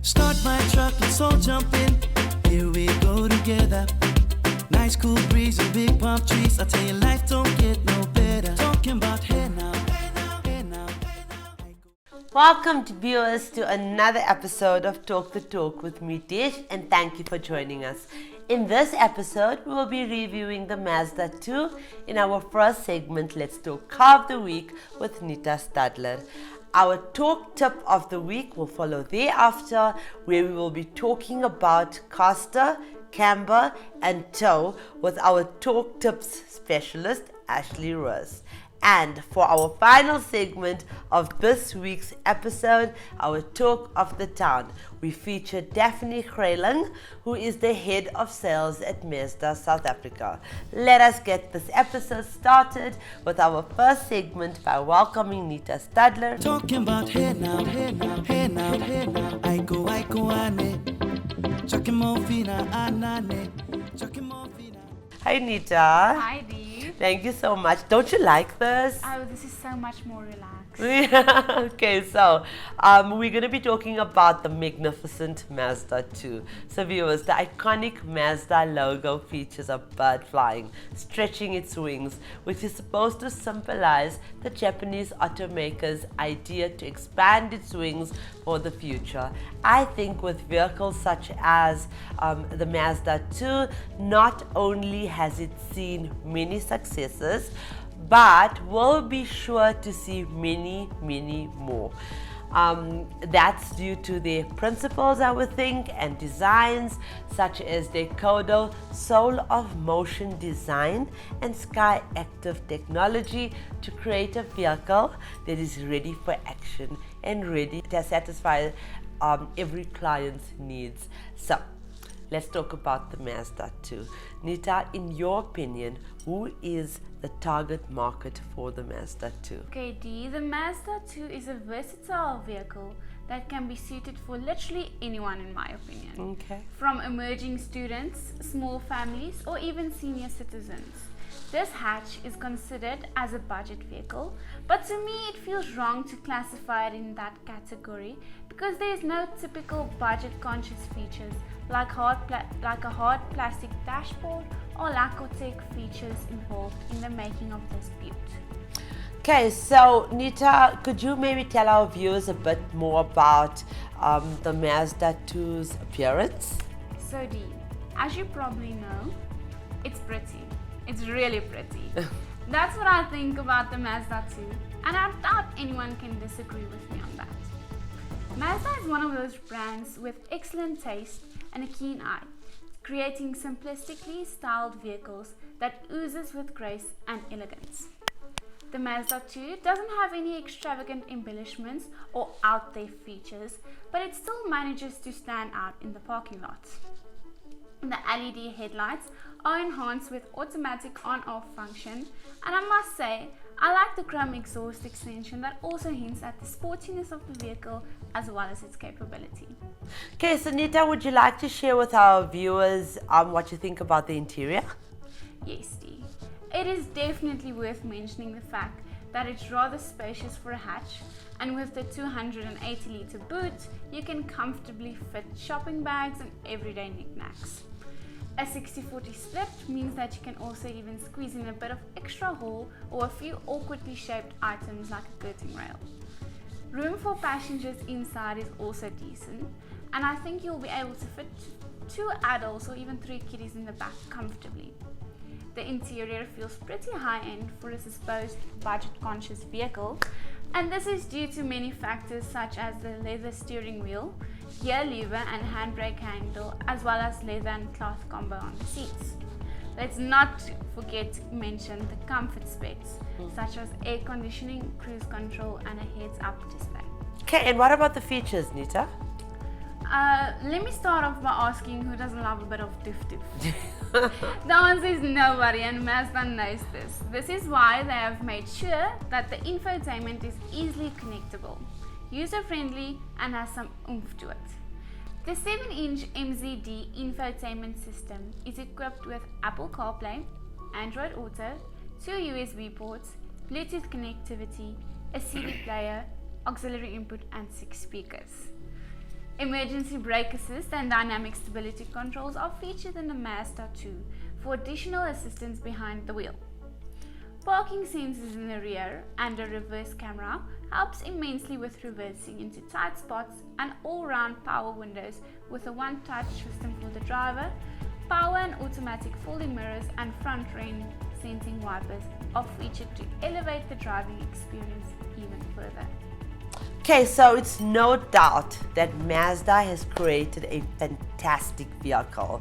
Start my truck, let's all jump in. Here we go together. Nice cool breeze and big palm trees. I tell you, life don't get no better. Talking about hey now, hey now, hey now, hey now. Welcome to viewers to another episode of Talk the Talk with me, Desh, and thank you for joining us. In this episode, we will be reviewing the Mazda 2. In our first segment, Let's Talk Car of the Week with Nita Stadler. Our talk tip of the week will follow thereafter, where we will be talking about caster, camber, and tow with our talk tips specialist, Ashley Roos. And for our final segment of this week's episode, our talk of the town, we feature Daphne Kraelung, who is the head of sales at Mazda South Africa. Let us get this episode started with our first segment by welcoming Nita Stadler. Talking about hey now, hey now, hey now, hey now. I go, ane. Chucking more fina, anane. Chucking more fina. Hi Nita. Hi Dee. Thank you so much. Don't you like this? Oh, this is so much more relaxed. Okay, so we're going to be talking about the magnificent Mazda 2. So viewers, the iconic Mazda logo features a bird flying, stretching its wings, which is supposed to symbolize the Japanese automaker's idea to expand its wings for the future. I think with vehicles such as the Mazda 2, not only has it seen many successes, but we'll be sure to see many, many more. That's due to their principles, I would think, and designs such as their Kodo Soul of Motion design and Sky Active technology to create a vehicle that is ready for action and ready to satisfy every client's needs. So, let's talk about the Mazda 2. Nita, in your opinion, who is the target market for the Mazda 2? Okay, Dee, the Mazda 2 is a versatile vehicle that can be suited for literally anyone, in my opinion. Okay. From emerging students, small families, or even senior citizens. This hatch is considered as a budget vehicle, but to me it feels wrong to classify it in that category because there is no typical budget-conscious features like a hard plastic dashboard or lack of tech features involved in the making of this beaut. Okay, so Nita, could you maybe tell our viewers a bit more about the Mazda 2's appearance? So Dee, as you probably know, it's pretty. It's really pretty. That's what I think about the Mazda 2, and I doubt anyone can disagree with me on that. Mazda is one of those brands with excellent taste and a keen eye, creating simplistically styled vehicles that oozes with grace and elegance. The Mazda 2 doesn't have any extravagant embellishments or out there features, but it still manages to stand out in the parking lot. The LED headlights are enhanced with automatic on-off function, and I must say, I like the chrome exhaust extension that also hints at the sportiness of the vehicle as well as its capability. Okay, so Nita, would you like to share with our viewers what you think about the interior? Yes, Dee. It is definitely worth mentioning the fact that it's rather spacious for a hatch, and with the 280-litre boot, you can comfortably fit shopping bags and everyday knickknacks. A 60-40 split means that you can also even squeeze in a bit of extra haul or a few awkwardly shaped items like a curtain rail. Room for passengers inside is also decent, and I think you'll be able to fit 2 adults or even 3 kiddies in the back comfortably. The interior feels pretty high-end for a supposed budget-conscious vehicle, and this is due to many factors such as the leather steering wheel, gear lever and handbrake handle, as well as leather and cloth combo on the seats. Let's not forget to mention the comfort specs, such as air conditioning, cruise control and a heads-up display. Okay, and what about the features, Nita? Let me start off by asking who doesn't love a bit of doof. The answer is nobody, and Mazda knows this. This is why they have made sure that the infotainment is easily connectable, user-friendly and has some oomph to it. The 7-inch MZD infotainment system is equipped with Apple CarPlay, Android Auto, 2 USB ports, Bluetooth connectivity, a CD player, auxiliary input and 6 speakers. Emergency brake assist and dynamic stability controls are featured in the Mazda 2 for additional assistance behind the wheel. Parking sensors in the rear and a reverse camera helps immensely with reversing into tight spots, and all-round power windows with a one-touch system for the driver, power and automatic folding mirrors and front rain sensing wipers are featured to elevate the driving experience even further. Okay, so it's no doubt that Mazda has created a fantastic vehicle.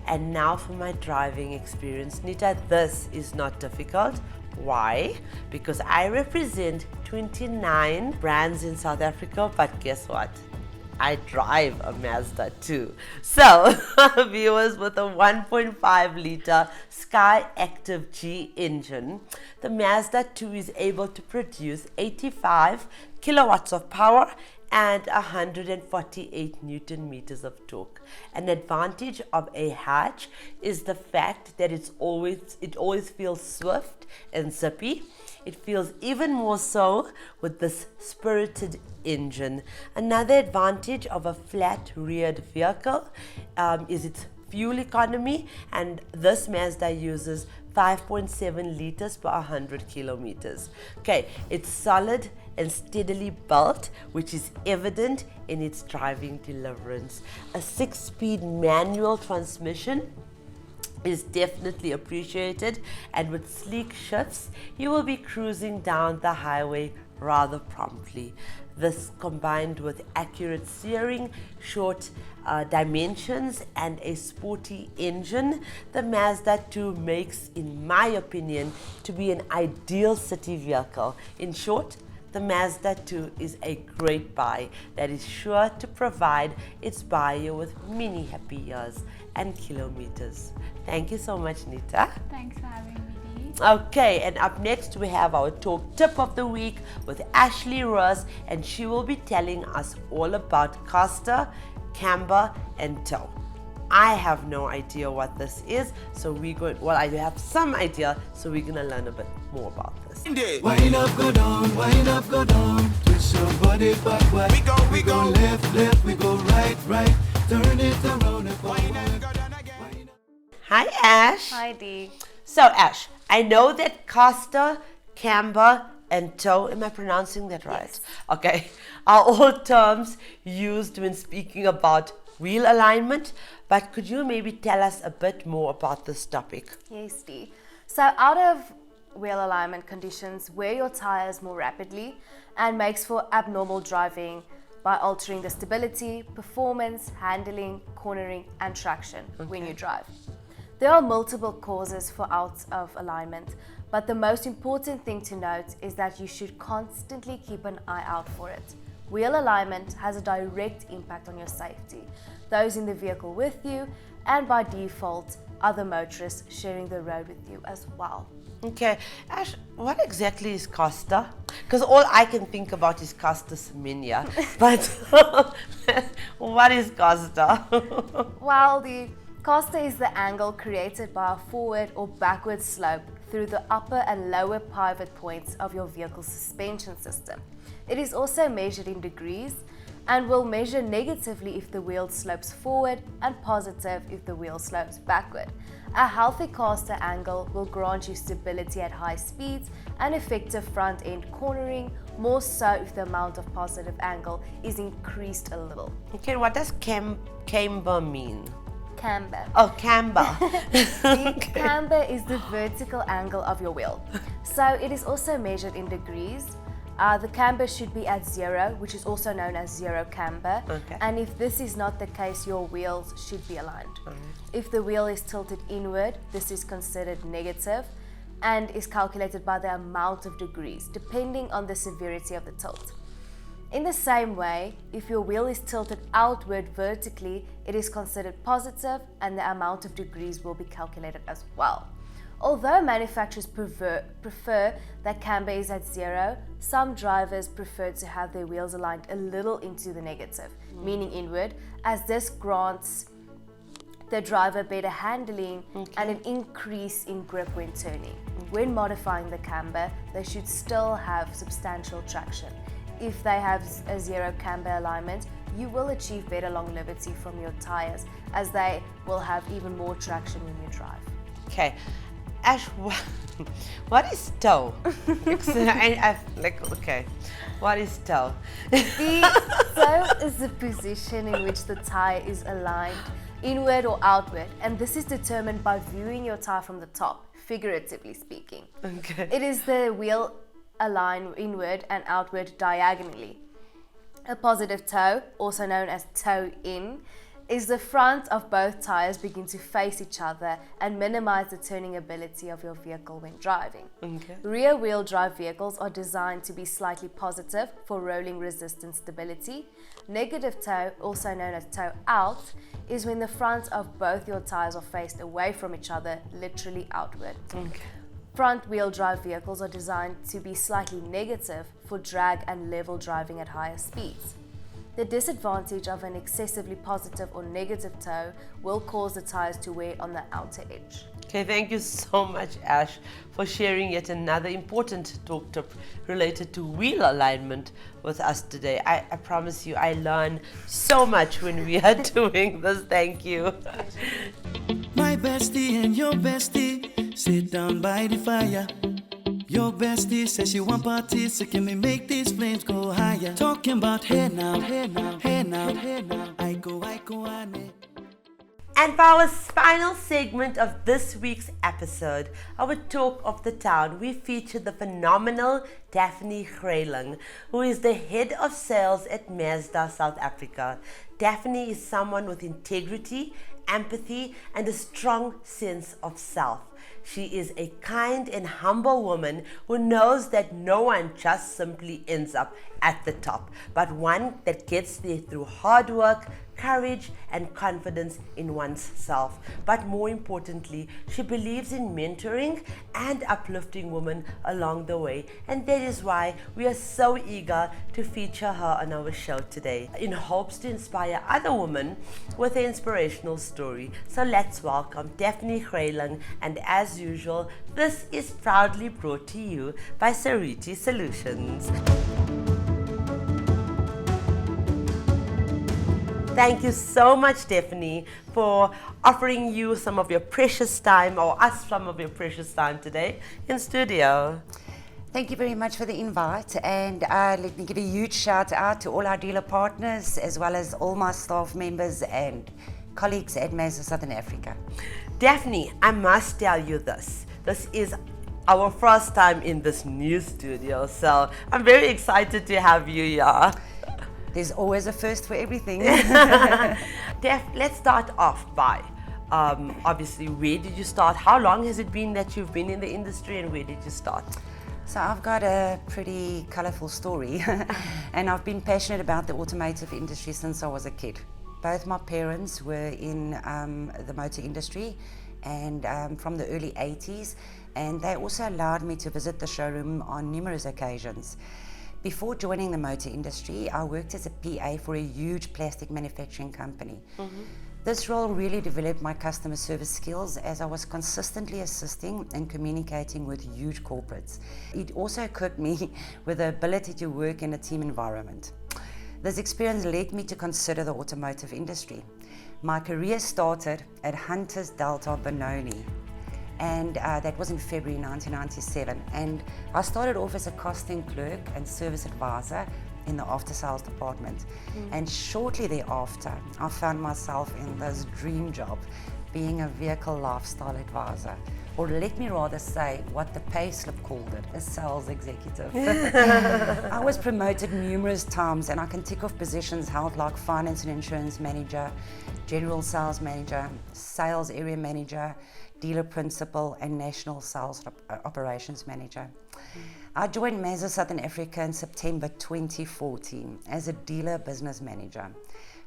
And now for my driving experience. Nita, this is not difficult. Why? Because I represent 29 brands in South Africa, but guess what? I drive a Mazda too. So, viewers, with a 1.5 liter Sky Active G engine, the Mazda 2 is able to produce 85 kilowatts of power and 148 Newton meters of torque. An advantage of a hatch is the fact that it always feels swift and zippy. It feels even more so with this spirited engine. Another advantage of a flat-reared vehicle is its fuel economy, and this Mazda uses 5.7 liters per 100 kilometers. Okay, it's solid and steadily built, which is evident in its driving deliverance. A 6-speed manual transmission is definitely appreciated, and with sleek shifts you will be cruising down the highway rather promptly. This, combined with accurate steering, short dimensions and a sporty engine, the Mazda 2 makes, in my opinion, to be an ideal city vehicle. In short, the Mazda 2 is a great buy that is sure to provide its buyer with many happy years and kilometers. Thank you so much, Nita. Thanks for having me, Dee. Okay, and up next we have our talk tip of the week with Ashley Roos, and she will be telling us all about Costa, Camber, and Tow. I have no idea what this is, so I have some idea, so we're gonna learn a bit more about this. Wind up, go down, wind up, go down. Twist your body backward. We go left, left, we go right, right. Turn it around and forward. Hi, Ash. Hi, Dee. So, Ash, I know that Costa, Camber, and Tow, am I pronouncing that right? Yes. Okay, are all terms used when speaking about wheel alignment, but could you maybe tell us a bit more about this topic? Yes, Dee. So out of wheel alignment conditions, wear your tires more rapidly and makes for abnormal driving by altering the stability, performance, handling, cornering, and traction when you drive. There are multiple causes for out of alignment, but the most important thing to note is that you should constantly keep an eye out for it. Wheel alignment has a direct impact on your safety, those in the vehicle with you, and by default, other motorists sharing the road with you as well. Okay, Ash, what exactly is Costa? Because all I can think about is Costa Semenya, but what is Costa? Well, the Costa is the angle created by a forward or backward slope through the upper and lower pivot points of your vehicle's suspension system. It is also measured in degrees and will measure negatively if the wheel slopes forward and positive if the wheel slopes backward. A healthy Costa angle will grant you stability at high speeds and effective front end cornering, more so if the amount of positive angle is increased a little. Okay, what does camber mean? Camber. Oh, camber. Camber is the vertical angle of your wheel. So it is also measured in degrees. The camber should be at 0, which is also known as zero camber. Okay. And if this is not the case, your wheels should be aligned. If the wheel is tilted inward, this is considered negative and is calculated by the amount of degrees, depending on the severity of the tilt. In the same way, if your wheel is tilted outward vertically, it is considered positive and the amount of degrees will be calculated as well. Although manufacturers prefer that camber is at 0, some drivers prefer to have their wheels aligned a little into the negative, meaning inward, as this grants the driver better handling and an increase in grip when turning. When modifying the camber, they should still have substantial traction. If they have a 0 camber alignment, you will achieve better longevity from your tires as they will have even more traction when you drive. Okay, Ash, what is toe? Okay, what is toe? The toe is the position in which the tire is aligned inward or outward, and this is determined by viewing your tire from the top, figuratively speaking. Okay. It is the wheel aligned inward and outward diagonally. A positive toe, also known as toe in, is the front of both tires begin to face each other and minimize the turning ability of your vehicle when driving. Okay. Rear wheel drive vehicles are designed to be slightly positive for rolling resistance stability. Negative toe, also known as toe out, is when the front of both your tires are faced away from each other, literally outward. Okay. Front wheel drive vehicles are designed to be slightly negative for drag and level driving at higher speeds. The disadvantage of an excessively positive or negative toe will cause the tires to wear on the outer edge. Okay, thank you so much, Ash, for sharing yet another important talk tip related to wheel alignment with us today. I promise you, I learn so much when we are doing this. Thank you. My bestie and your bestie sit down by the fire. Your bestie says she want parties, so can we make these flames go higher? Talking about hey now, hey now, hey now, hey now. I go, on it. And for our final segment of this week's episode, our talk of the town, we feature the phenomenal Daphne Kraelung, who is the head of sales at Mazda South Africa. Daphne is someone with integrity, empathy, and a strong sense of self. She is a kind and humble woman who knows that no one just simply ends up at the top, but one that gets there through hard work, courage, and confidence in one's self. But more importantly, she believes in mentoring and uplifting women along the way, and that is why we are so eager to feature her on our show today, in hopes to inspire other women with an inspirational story. So let's welcome Daphne Kraelung, and as usual, this is proudly brought to you by Sariti Solutions. Thank you so much, Daphne, for offering you some of your precious time, or us some of your precious time today in studio. Thank you very much for the invite, and let me give a huge shout out to all our dealer partners as well as all my staff members and colleagues at Mazda Southern Africa. Daphne, I must tell you this. This is our first time in this new studio, so I'm very excited to have you here. There's always a first for everything. Daph, let's start off by, obviously, where did you start? How long has it been that you've been in the industry, and where did you start? So I've got a pretty colourful story and I've been passionate about the automotive industry since I was a kid. Both my parents were in the motor industry, and from the early 80s, and they also allowed me to visit the showroom on numerous occasions. Before joining the motor industry, I worked as a PA for a huge plastic manufacturing company. Mm-hmm. This role really developed my customer service skills, as I was consistently assisting and communicating with huge corporates. It also equipped me with the ability to work in a team environment. This experience led me to consider the automotive industry. My career started at Hunter's Delta Benoni, and that was in February 1997. And I started off as a costing clerk and service advisor in the after sales department. And shortly thereafter, I found myself in this dream job, being a vehicle lifestyle advisor, or let me rather say what the payslip called it, a sales executive. I was promoted numerous times, and I can tick off positions held like finance and insurance manager, general sales manager, sales area manager, dealer principal, and national sales operations manager. I joined Mazda Southern Africa in September 2014 as a dealer business manager.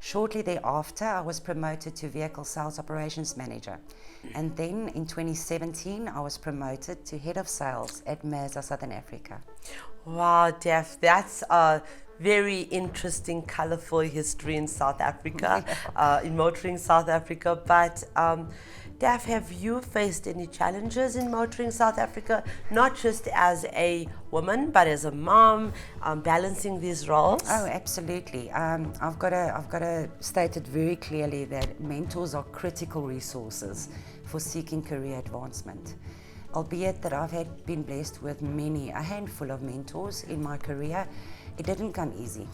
Shortly thereafter, I was promoted to vehicle sales operations manager. And then in 2017, I was promoted to head of sales at Mazda Southern Africa. Wow, Daph, that's a very interesting, colorful history in South Africa, in motoring South Africa. But Daph, have you faced any challenges in motoring South Africa, not just as a woman, but as a mom, balancing these roles? Oh, absolutely. I've got to state it very clearly that mentors are critical resources for seeking career advancement. Albeit that I've been blessed with a handful of mentors in my career, it didn't come easy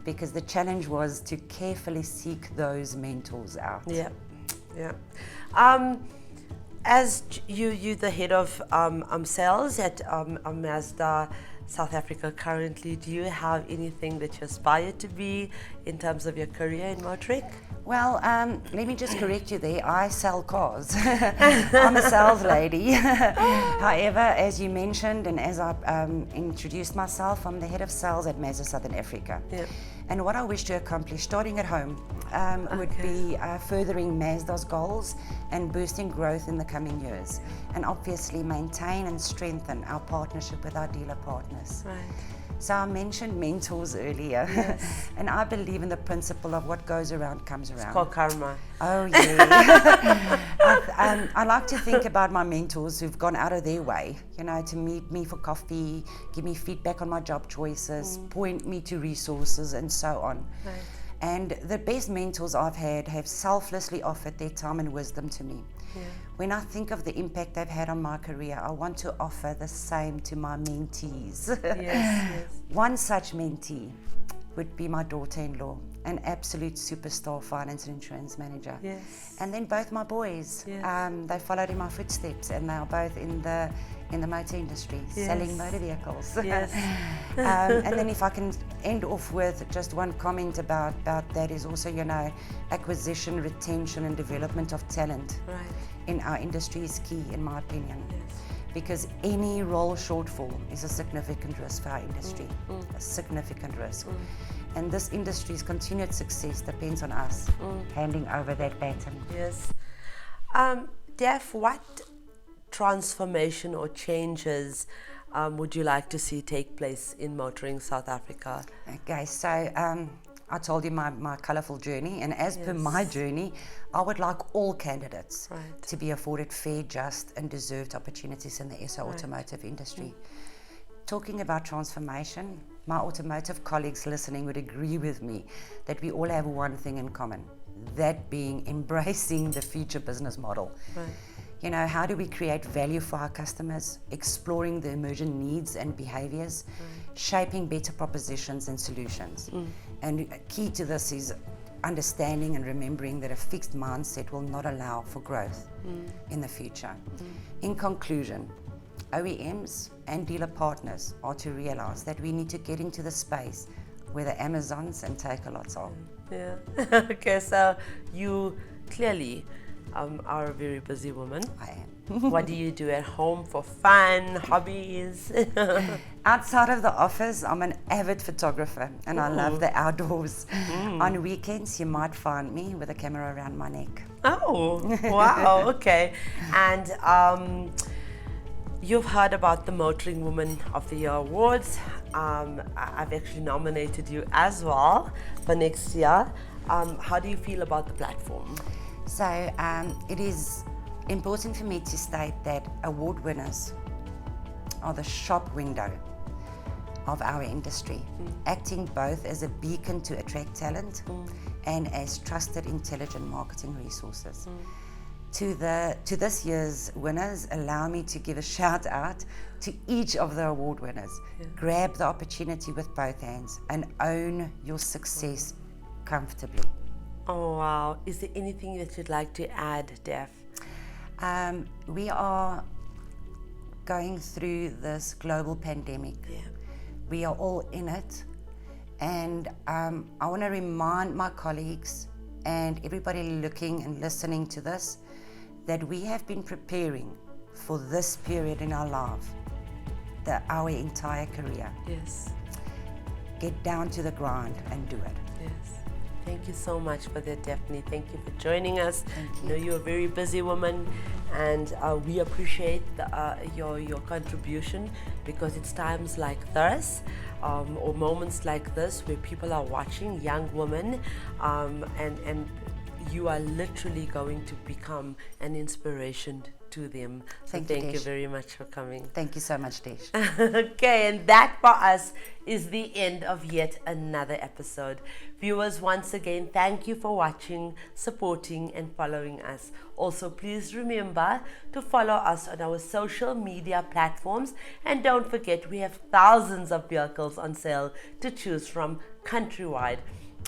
because the challenge was to carefully seek those mentors out. Yeah. As you the head of sales at Mazda South Africa currently, do you have anything that you aspire to be in terms of your career in motoring? Well, let me just correct you there. I sell cars. I'm a sales lady. However, as you mentioned and as I introduced myself, I'm the head of sales at Mazda Southern Africa. Yeah. And what I wish to accomplish, starting at home, would be furthering Mazda's goals and boosting growth in the coming years. And obviously maintain and strengthen our partnership with our dealer partners. Right. So I mentioned mentors earlier, Yes. and I believe in the principle of what goes around comes around. It's called karma. Oh yeah. I like to think about my mentors who've gone out of their way, to meet me for coffee, give me feedback on my job choices, point me to resources and so on. Right. And the best mentors I've had have selflessly offered their time and wisdom to me. Yeah. When I think of the impact they've had on my career, I want to offer the same to my mentees. Yes. One such mentee would be my daughter-in-law, an absolute superstar finance and insurance manager. Yes. And then both my boys, Yes. they followed in my footsteps, and they are both in the motor industry, Yes. selling motor vehicles. Yes. And then if I can end off with just one comment about that is also, acquisition, retention and development of talent Right. in our industry is key, in my opinion. Yes. Because any role shortfall is a significant risk for our industry, a significant risk. And this industry's continued success depends on us handing over that baton. Yes. Daph, what transformation or changes would you like to see take place in motoring South Africa? Okay, so I told you my colourful journey, and as per Yes. my journey, I would like all candidates Right. to be afforded fair, just and deserved opportunities in the SA automotive industry. Talking about transformation, my automotive colleagues listening would agree with me that we all have one thing in common, that being embracing the future business model. Right. How do we create value for our customers, exploring the emergent needs and behaviors, shaping better propositions and solutions. And key to this is understanding and remembering that a fixed mindset will not allow for growth in the future. In conclusion, OEMs and dealer partners are to realize that we need to get into the space where the Amazons and Take-a-Lots are. Yeah. Okay, so you clearly are a very busy woman. I am. What do you do at home for fun, hobbies? Outside of the office, I'm an avid photographer and I love the outdoors. On weekends, you might find me with a camera around my neck. Oh, wow, okay. And you've heard about the Motoring Woman of the Year Awards. I've actually nominated you as well for next year. How do you feel about the platform? So it is important for me to state that award winners are the shop window of our industry, acting both as a beacon to attract talent and as trusted, intelligent marketing resources. To this year's winners, allow me to give a shout out to each of the award winners. Grab the opportunity with both hands and own your success comfortably. Oh, wow. Is there anything that you'd like to add, Daph? We are going through this global pandemic. Yeah. We are all in it. And I want to remind my colleagues and everybody looking and listening to this that we have been preparing for this period in our life, our entire career. Yes. Get down to the grind and do it. Yes. Thank you so much for that, Daphne. Thank you for joining us. Thank you. I know you're a very busy woman, and we appreciate your contribution, because it's times like this, or moments like this, where people are watching young women, and you are literally going to become an inspiration to them. So Thank you, you Desh. very much for coming. Thank you so much, Desh. Okay, and that for us is the end of yet another episode. Viewers, once again, thank you for watching, supporting, and following us. Also, please remember to follow us on our social media platforms, and don't forget we have thousands of vehicles on sale to choose from countrywide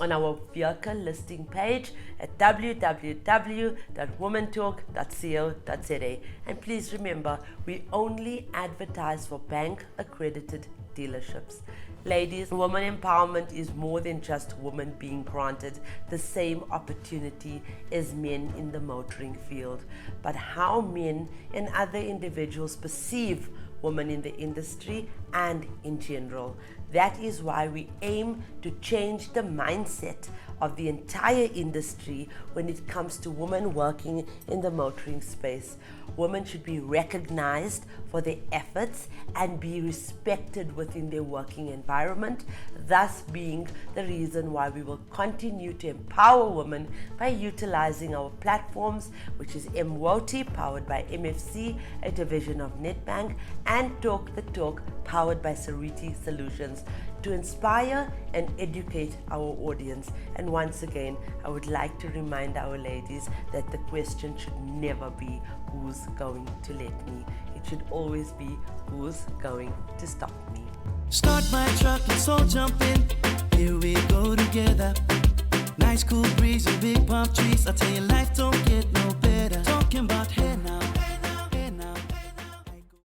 on our vehicle listing page at www.womantalk.co.za. And please remember, we only advertise for bank accredited dealerships. Ladies, woman empowerment is more than just women being granted the same opportunity as men in the motoring field, but how men and other individuals perceive women in the industry and in general. That is why we aim to change the mindset of the entire industry when it comes to women working in the motoring space. Women should be recognized for their efforts and be respected within their working environment, thus being the reason why we will continue to empower women by utilizing our platforms, which is MWOTI, powered by MFC, a division of Nedbank, and Talk the Talk, powered by Sariti Solutions, to inspire and educate our audience. And once again, I would like to remind our ladies that the question should never be who's going to let me. It should always be who's going to stop me. Start my truck, let's all jump in. Here we go together. Nice cool breeze and big palm trees. I tell you, life don't get no better. Talking about hey now.